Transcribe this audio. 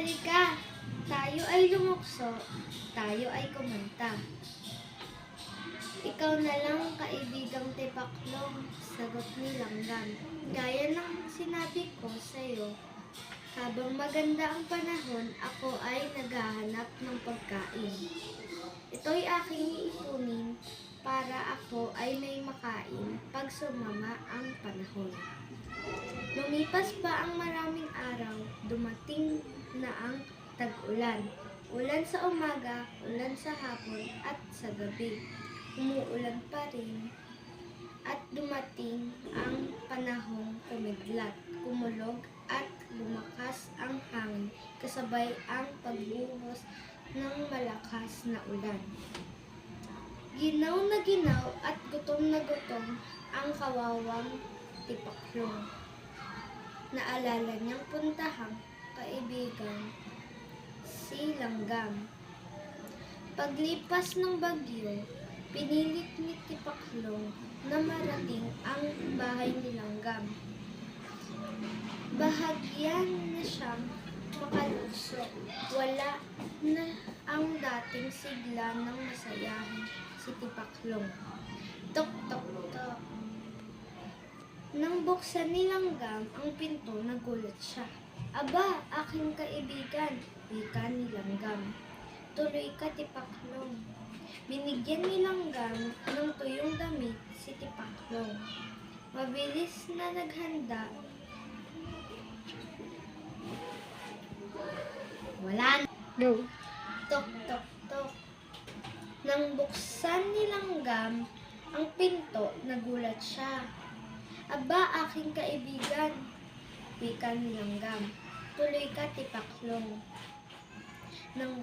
Halika, tayo ay lumukso, tayo ay kumanta. Ikaw na lang, kaibigang tipaklong, sagot ni Langgam. Gaya ng sinabi ko sa'yo, habang maganda ang panahon, ako ay naghahanap ng pagkain. Ito'y aking iipunin para ako ay may makain pag sumama ang panahon. Lumipas pa ang maraming araw, dumating na ang tag-ulan. Ulan sa umaga, ulan sa hapon at sa gabi. Umuulan pa rin at dumating ang panahong kumidlat, kumulog at lumakas ang hangin kasabay ang pagbuhos ng malakas na ulan. Ginaw na ginaw at gutom na gutom ang kawawang tipaklong. Naalala niyang puntahang kaibigan si Langgam. Paglipas ng bagyo, pinilit ni Tipaklong na marating ang bahay ni Langgam. Bahagyan na siyang makaluso. Wala na ang dating sigla ng masayahin si Tipaklong. Tok, tok, tok. Nang buksan ni Langgam ang pinto, nagulat siya. Aba, aking kaibigan, wika ni Langgam. Tuloy ka, Tipaklong. Binigyan ni Langgam ng tuyong damit si Tipaklong. Mabilis na naghanda. Wala na. Go. Tok, tok, tok. Nang buksan ni Langgam ang pinto, nagulat siya. Aba, aking kaibigan, wika ni Langgam. Tuloy ka, Tipaklong. Nang